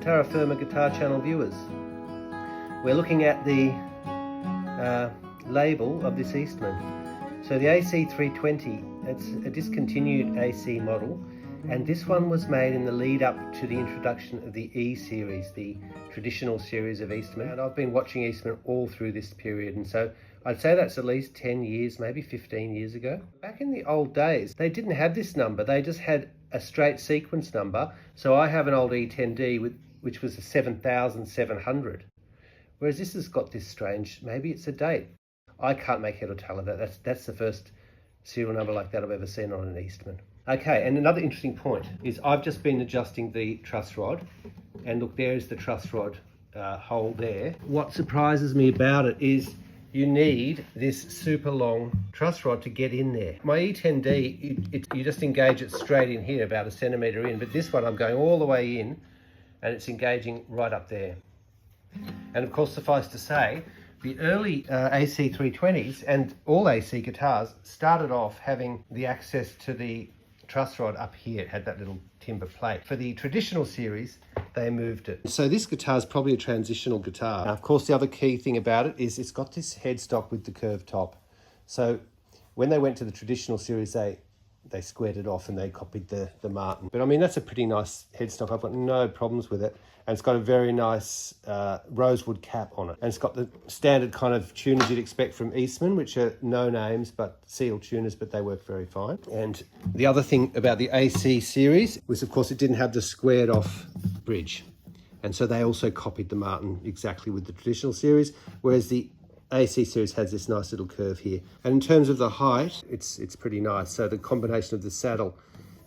Terra Firma Guitar Channel viewers. We're looking at the label of this Eastman. So the AC320, it's a discontinued AC model, and this one was made in the lead up to the introduction of the E series, the traditional series of Eastman. And I've been watching Eastman all through this period, and so I'd say that's at least 10 years, maybe 15 years ago. Back in the old days, they didn't have this number, they just had a straight sequence number. So I have an old E10D which was a 7700, whereas this has got this strange, maybe it's a date. I can't make head or tail of that. That's the first serial number like that I've ever seen on an Eastman. Okay, and another interesting point is I've just been adjusting the truss rod, and look, there's the truss rod hole there. What surprises me about it is you need this super long truss rod to get in there. My E10D, you just engage it straight in here, about 1 centimetre in, but this one I'm going all the way in and it's engaging right up there. And of course, suffice to say, the early AC320s and all AC guitars started off having the access to the truss rod up here. It had that little timber plate. For the traditional series, they moved it. So this guitar is probably a transitional guitar. Now, of course, the other key thing about it is it's got this headstock with the curved top. So when they went to the traditional series, they squared it off and they copied the Martin. But I mean, that's a pretty nice headstock. I've got no problems with it. And it's got a very nice rosewood cap on it. And it's got the standard kind of tuners you'd expect from Eastman, which are no names, but seal tuners, but they work very fine. And the other thing about the AC series was, of course, it didn't have the squared off bridge. And so they also copied the Martin exactly with the traditional series, whereas the AC series has this nice little curve here. And in terms of the height, it's pretty nice. So the combination of the saddle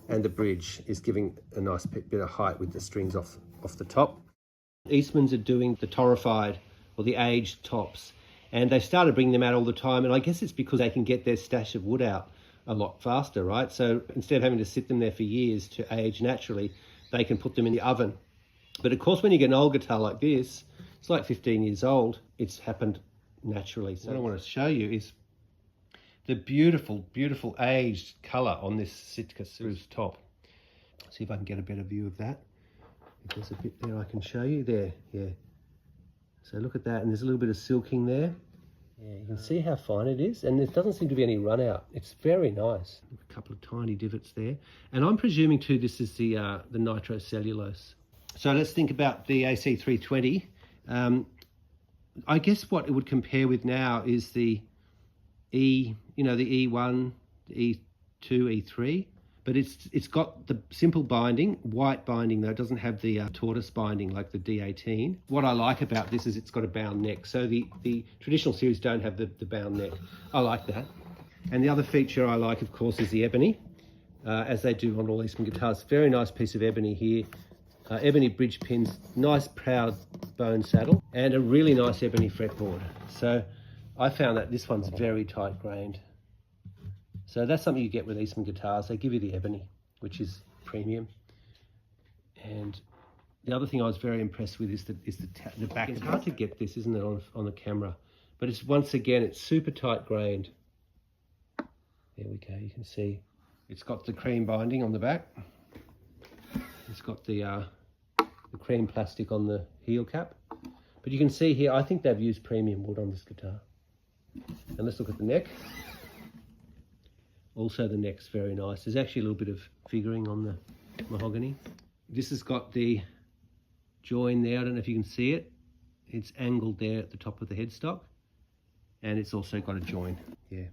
and the bridge is giving a nice bit of height with the strings off the top. Eastmans are doing the torrified or the aged tops, and they started bringing them out all the time, and I guess it's because they can get their stash of wood out a lot faster, right? So instead of having to sit them there for years to age naturally, they can put them in the oven. But of course, when you get an old guitar like this, it's like 15 years old, it's happened naturally. So what I want to show you is the beautiful, beautiful aged colour on this sitka spruce top. See if I can get a better view of that. There's a bit there I can show you there, yeah. So look at that, and there's a little bit of silking there. Yeah, you can see how fine it is, and there doesn't seem to be any run out. It's very nice. A couple of tiny divots there. And I'm presuming too this is the nitrocellulose. So let's think about the AC320. I guess what it would compare with now is the the E1, the E2, E3. But it's got the simple binding, white binding though. It doesn't have the tortoise binding like the D18. What I like about this is it's got a bound neck. So the traditional series don't have the bound neck. I like that. And the other feature I like, of course, is the ebony, as they do on all Eastman guitars. Very nice piece of ebony here. Ebony bridge pins, nice proud bone saddle, and a really nice ebony fretboard. So I found that this one's very tight grained. So that's something you get with Eastman guitars. They give you the ebony, which is premium. And the other thing I was very impressed with is the back. It's hard to get this, isn't it, on the camera? But it's, once again, it's super tight grained. There we go, you can see. It's got the cream binding on the back. It's got the cream plastic on the heel cap. But you can see here, I think they've used premium wood on this guitar. And let's look at the neck. Also, the neck's very nice. There's actually a little bit of figuring on the mahogany. This has got the join there. I don't know if you can see it. It's angled there at the top of the headstock. And it's also got a join, yeah.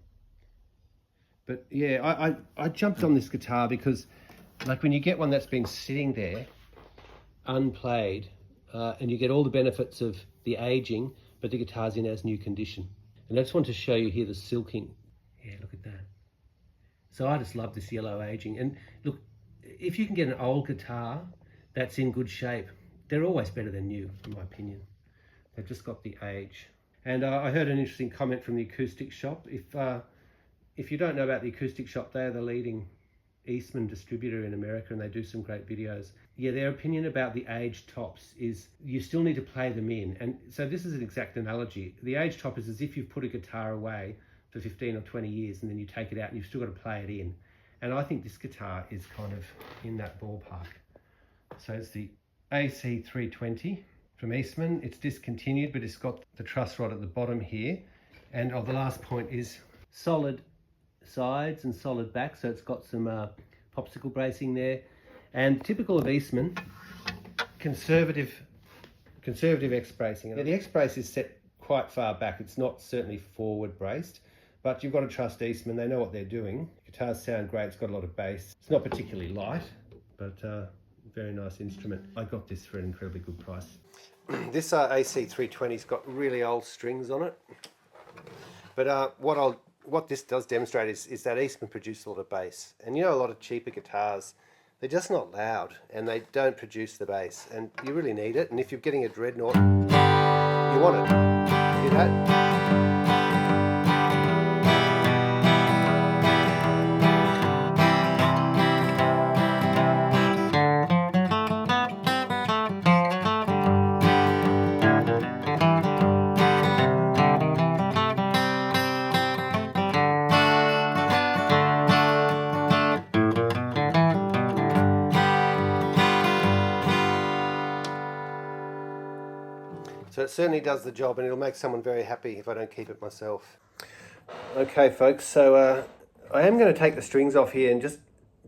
But yeah, I jumped on this guitar because, like, when you get one that's been sitting there, unplayed, and you get all the benefits of the aging, but the guitar's in as new condition. And I just want to show you here the silking. Yeah, look at that. So I just love this yellow aging. And look, if you can get an old guitar that's in good shape, they're always better than new, in my opinion. They've just got the age. And I heard an interesting comment from the Acoustic Shop. If you don't know about the Acoustic Shop, they're the leading Eastman distributor in America, and they do some great videos. Yeah, their opinion about the aged tops is you still need to play them in. And so this is an exact analogy. The aged top is as if you've put a guitar away for 15 or 20 years and then you take it out and you've still got to play it in. And I think this guitar is kind of in that ballpark. So it's the AC320 from Eastman. It's discontinued, but it's got the truss rod at the bottom here. And the last point is solid sides and solid back, so it's got some popsicle bracing there. And typical of Eastman, conservative X bracing. Now, the X brace is set quite far back. It's not certainly forward braced, but you've got to trust Eastman. They know what they're doing. Guitars sound great. It's got a lot of bass. It's not particularly light, but very nice instrument. I got this for an incredibly good price. This AC320's got really old strings on it, but what this does demonstrate is that Eastman produced a lot of bass. And you know, a lot of cheaper guitars, they're just not loud and they don't produce the bass, and you really need it. And if you're getting a dreadnought, you want it. Hear that? So it certainly does the job, and it'll make someone very happy if I don't keep it myself. Okay folks, so I am going to take the strings off here and just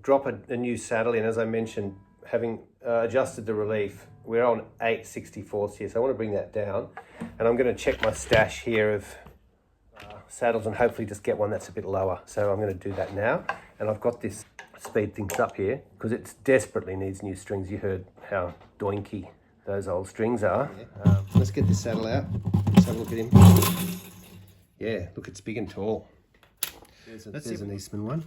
drop a new saddle in. As I mentioned, having adjusted the relief, we're on 8/64 here, so I want to bring that down. And I'm going to check my stash here of saddles and hopefully just get one that's a bit lower. So I'm going to do that now. And I've got this speed things up here because it desperately needs new strings. You heard how doinky those old strings are. Let's get this saddle out. Let's have a look at him. Yeah, look, it's big and tall. There's an Eastman one.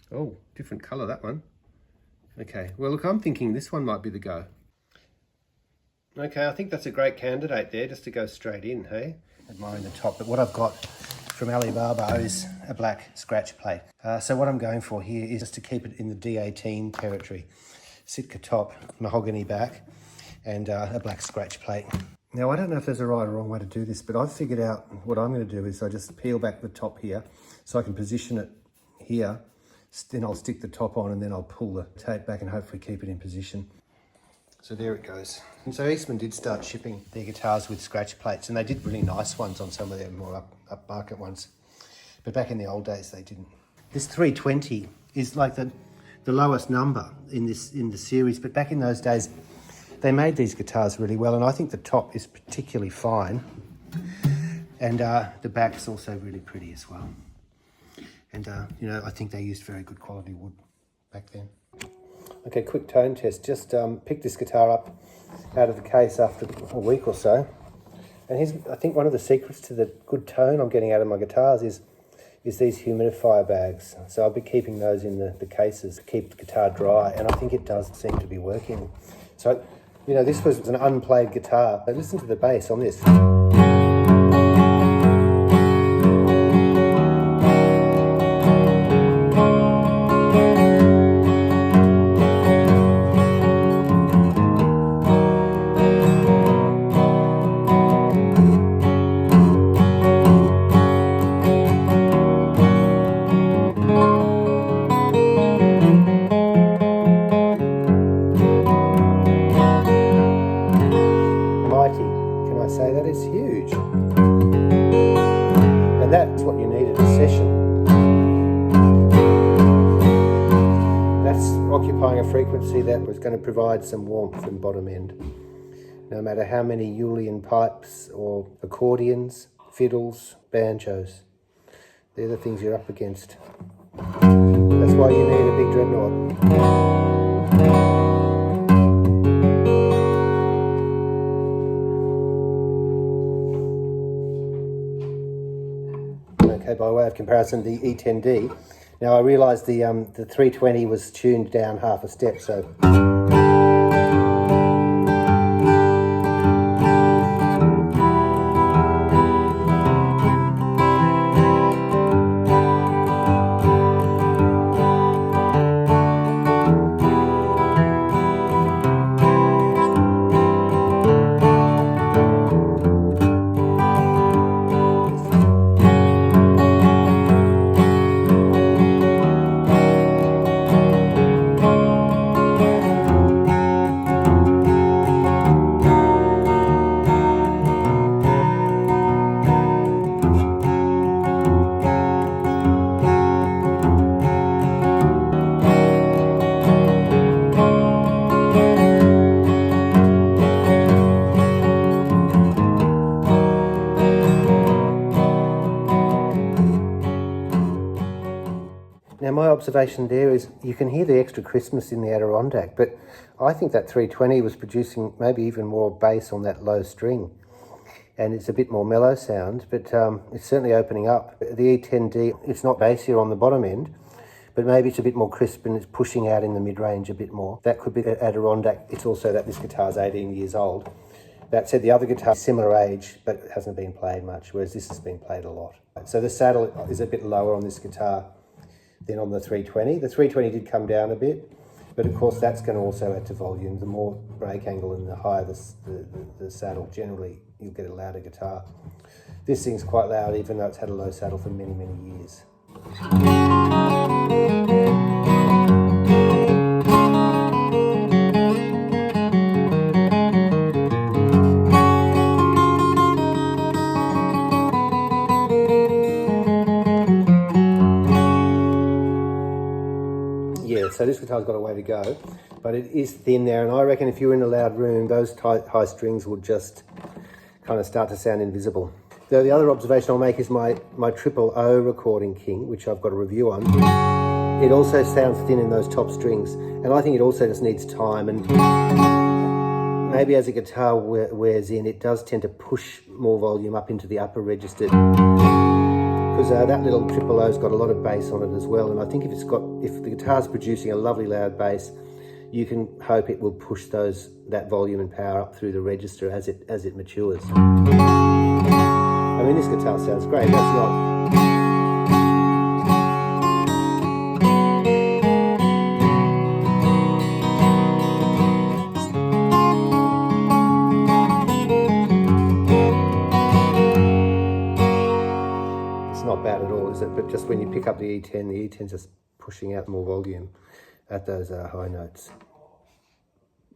Oh, different colour, that one. Okay, well look, I'm thinking this one might be the go. Okay, I think that's a great candidate there, just to go straight in, hey? Admiring the top, but what I've got from Alibaba is a black scratch plate. So what I'm going for here is just to keep it in the D18 territory. Sitka top, mahogany back, and a black scratch plate. Now I don't know if there's a right or wrong way to do this, but I've figured out what I'm going to do is I just peel back the top here so I can position it here. Then I'll stick the top on and then I'll pull the tape back and hopefully keep it in position. So there it goes. And so Eastman did start shipping their guitars with scratch plates, and they did really nice ones on some of their more upmarket ones. But back in the old days, they didn't. This 320 is like the lowest number in the series, but back in those days, they made these guitars really well, and I think the top is particularly fine. And the back's also really pretty as well. And, you know, I think they used very good quality wood back then. Okay, quick tone test. Just picked this guitar up out of the case after a week or so. And here's, I think one of the secrets to the good tone I'm getting out of my guitars is these humidifier bags. So I'll be keeping those in the cases to keep the guitar dry, and I think it does seem to be working. So, you know, this was an unplayed guitar. But listen to the bass on this. That is huge, and that's what you need in a session. That's occupying a frequency that was going to provide some warmth and bottom end. No matter how many Uilleann pipes or accordions, fiddles, banjos, they're the things you're up against. That's why you need a big dreadnought. Okay, by way of comparison, the E10D. Now I realise the 320 was tuned down half a step, so. my observation there is you can hear the extra crispness in the Adirondack, but I think that 320 was producing maybe even more bass on that low string. And it's a bit more mellow sound, but it's certainly opening up. The E10D, it's not bassier on the bottom end, but maybe it's a bit more crisp and it's pushing out in the mid-range a bit more. That could be the Adirondack. It's also that this guitar's 18 years old. That said, the other guitar is similar age, but it hasn't been played much, whereas this has been played a lot. So the saddle is a bit lower on this guitar than on the 320. The 320 did come down a bit, but of course that's going to also add to volume. The more break angle and the higher the saddle, generally you'll get a louder guitar. This thing's quite loud, even though it's had a low saddle for many, many years. Yeah, so this guitar's got a way to go, but it is thin there, and I reckon if you're in a loud room, those high strings would just kind of start to sound invisible. The other observation I'll make is my triple O recording King, which I've got a review on. It also sounds thin in those top strings, and I think it also just needs time, and maybe as a guitar wears in, it does tend to push more volume up into the upper register, because that little triple O's got a lot of bass on it as well, and I think if the guitar's producing a lovely loud bass, you can hope it will push that volume and power up through the register as it matures. I mean, this guitar sounds great. That's not. It's not bad at all, is it? But just when you pick up the E10's just pushing out more volume at those high notes.